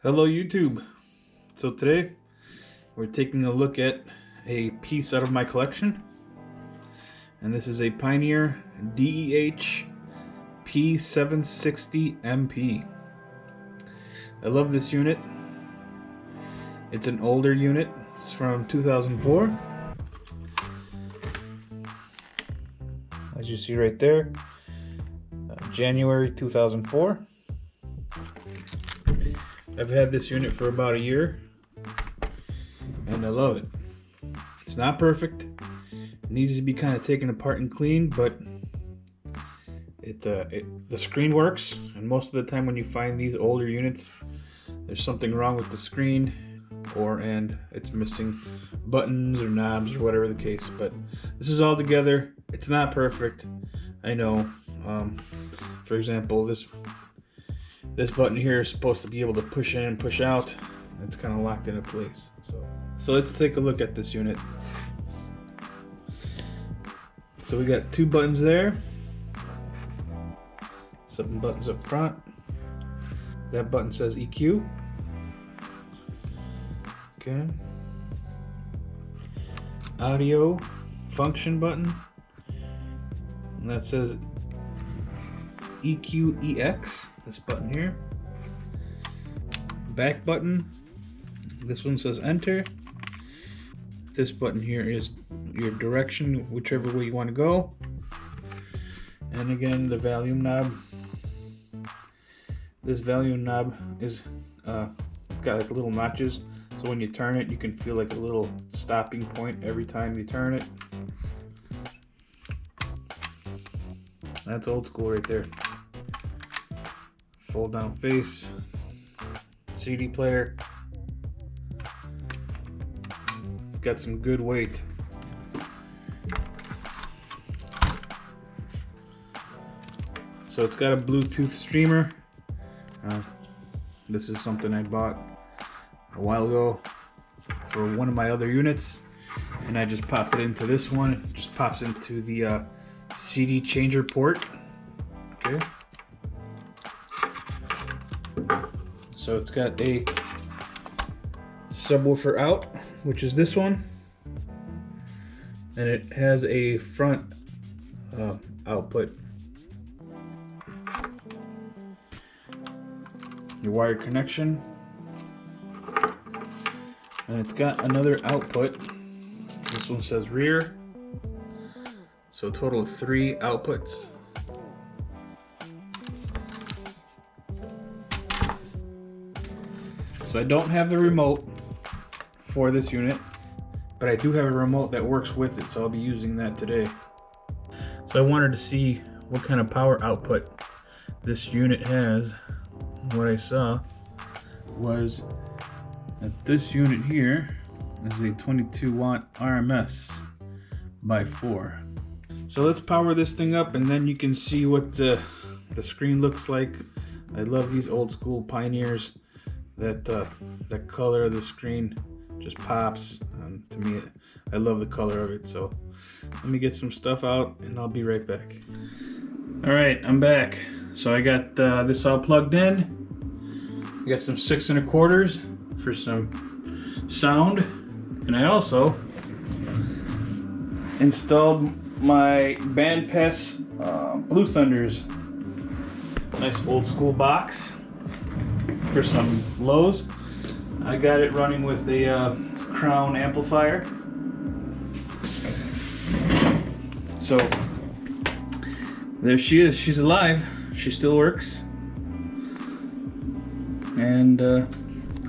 Hello YouTube. So today we're taking a look at a piece out of my collection, and this is a Pioneer DEH-P760MP. I love this unit. It's an older unit. It's from 2004. As you see right there, January 2004. I've had this unit for about a year and I love it. It's not perfect. It needs to be kind of taken apart and cleaned, but the screen works, and most of the time when you find these older units, there's something wrong with the screen, and it's missing buttons or knobs or whatever the case. But this is all together. It's not perfect, I know. For example, this button here is supposed to be able to push in and push out. It's kind of locked into place. So let's take a look at this unit. So we got two buttons there. 7 buttons up front. That button says EQ. Okay. Audio function button. And that says EQ EX. This button here. Back button. This one says enter. This button here is your direction, whichever way you want to go. And again, the volume knob. This volume knob is it's got like little notches, so when you turn it, you can feel like a little stopping point every time you turn it. That's old school right there. Fold down face, CD player. It's got some good weight. So it's got a Bluetooth streamer. This is something I bought a while ago for one of my other units, and I just popped it into this one. It just pops into the CD changer port. Okay. So it's got a subwoofer out, which is this one, and it has a front output. Your wired connection, and it's got another output. This one says rear, so a total of 3 outputs. So I don't have the remote for this unit, but I do have a remote that works with it, so I'll be using that today. So I wanted to see what kind of power output this unit has. What I saw was that this unit here is a 22 watt RMS by 4. So let's power this thing up, and then you can see what the screen looks like. I love these old school Pioneers. That color of the screen just pops. To me, I love the color of it. So let me get some stuff out and I'll be right back. All right, I'm back. So I got this all plugged in. I got some 6 1/4 for some sound, and I also installed my Bandpass Blue Thunders. Nice old school box for some lows. I got it running with a Crown amplifier. So there she is. She's alive. She still works. And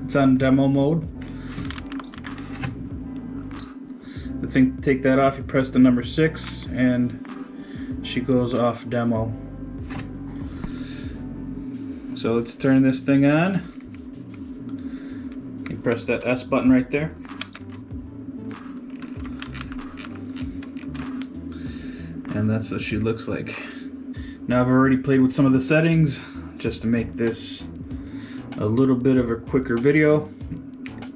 it's on demo mode. I think to take that off, you press the number 6 and she goes off demo. So let's turn this thing on. You press that S button right there. And that's what she looks like. Now I've already played with some of the settings just to make this a little bit of a quicker video.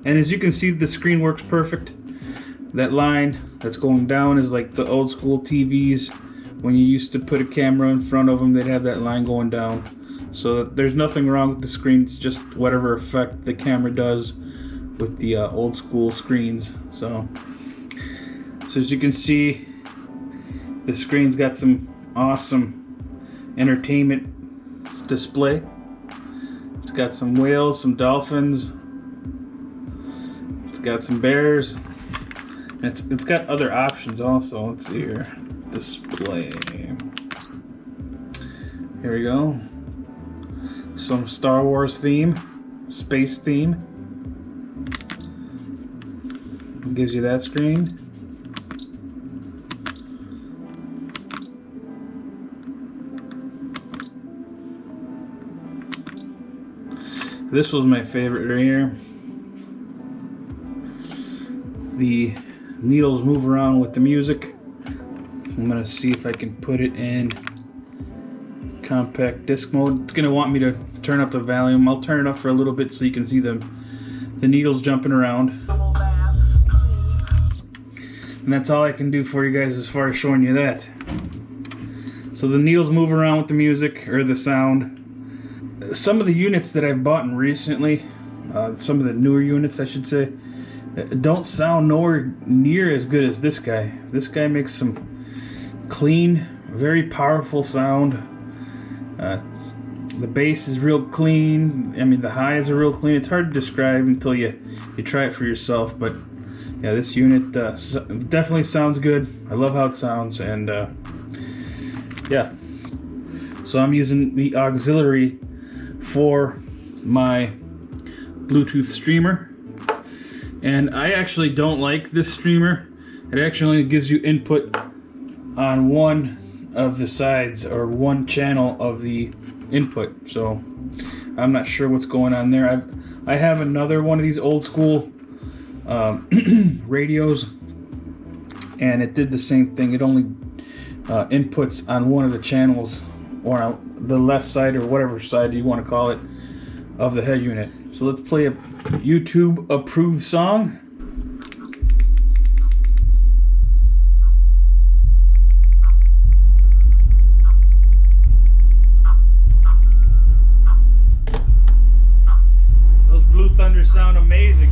And as you can see, the screen works perfect. That line that's going down is like the old school TVs. When you used to put a camera in front of them, they'd have that line going down. So there's nothing wrong with the screen, it's just whatever effect the camera does with the old school screens. So as you can see, the screen's got some awesome entertainment display. It's got some whales, some dolphins, it's got some bears, and it's got other options also. Let's see here, display. Here we go. Some Star Wars theme, space theme. It gives you that screen. This was my favorite right here. The needles move around with the music. I'm gonna see if I can put it in compact disc mode. It's gonna want me to turn up the volume. I'll turn it up for a little bit so you can see the needles jumping around. And that's all I can do for you guys as far as showing you that. So the needles move around with the music or the sound. Some of the units that I've bought recently, some of the newer units I should say, don't sound nowhere near as good as this guy. This guy makes some clean, very powerful sound. The bass is real clean. I mean, the highs are real clean. It's hard to describe until you try it for yourself. But yeah, this unit definitely sounds good. I love how it sounds, and yeah. So I'm using the auxiliary for my Bluetooth streamer, and I actually don't like this streamer. It actually only gives you input on one of the sides or one channel of the input, so I'm not sure what's going on there. I have another one of these old school radios, and it did the same thing. It only inputs on one of the channels, or on the left side, or whatever side you want to call it, of the head unit. So let's play a YouTube approved song. Those Blue Thunder sound amazing.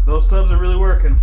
Those subs are really working.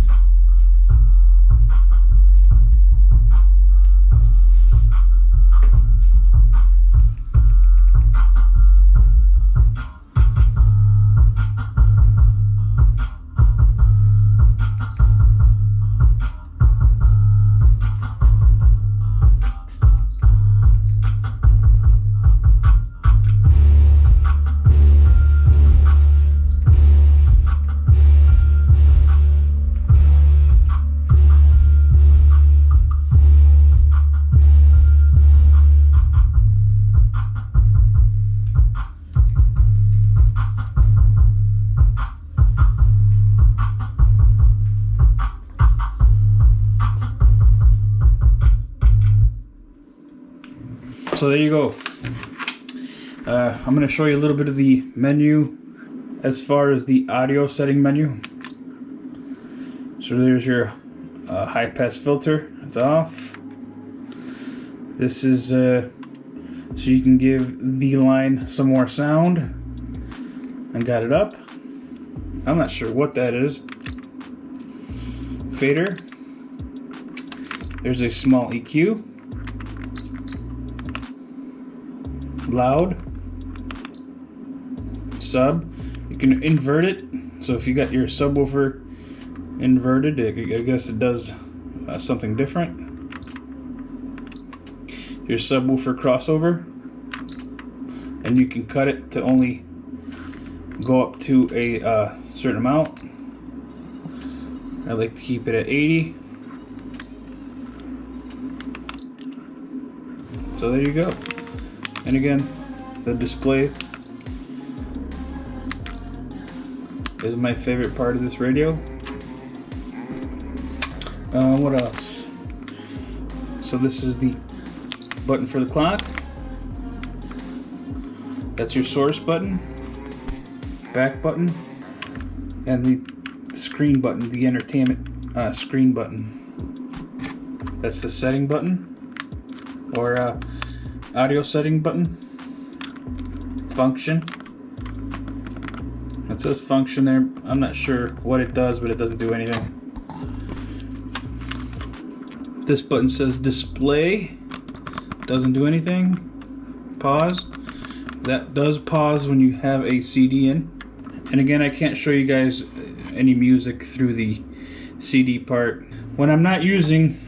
So there you go. I'm going to show you a little bit of the menu as far as the audio setting menu. So there's your high pass filter. It's off. This is so you can give the line some more sound. And got it up. I'm not sure what that is. Fader. There's a small EQ. Loud. Sub. You can invert it. So if you got your subwoofer inverted, I guess it does something different. Your subwoofer crossover, and you can cut it to only go up to a certain amount. I like to keep it at 80. So there you go. And again, the display is my favorite part of this radio. What else? So this is the button for the clock. That's your source button, back button, and the screen button, the entertainment screen button. That's the setting button, or audio setting button. Function. It says function there. I'm not sure what it does, but it doesn't do anything. This button says display. Doesn't do anything. Pause. That does pause when you have a CD in. And again, I can't show you guys any music through the CD part. When I'm not using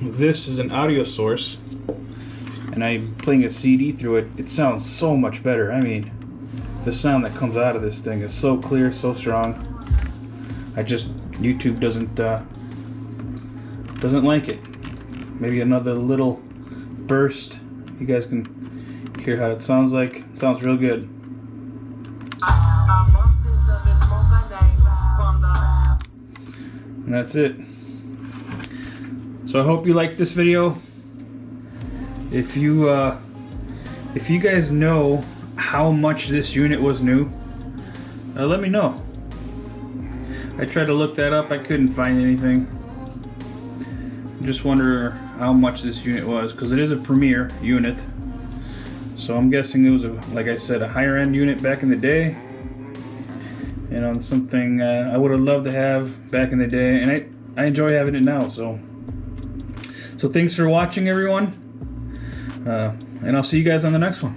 this as an audio source and I'm playing a CD through it, it sounds so much better. I mean, the sound that comes out of this thing is so clear, so strong. YouTube doesn't like it. Maybe another little burst. You guys can hear how it sounds like. It sounds real good. And that's it. So I hope you liked this video. If you guys know how much this unit was new, let me know. I tried to look that up. I couldn't find anything. Just wonder how much this unit was, because it is a Premier unit. So I'm guessing it was, like I said, a higher end unit back in the day. You know, something I would have loved to have back in the day, and I enjoy having it now. So thanks for watching, everyone, and I'll see you guys on the next one.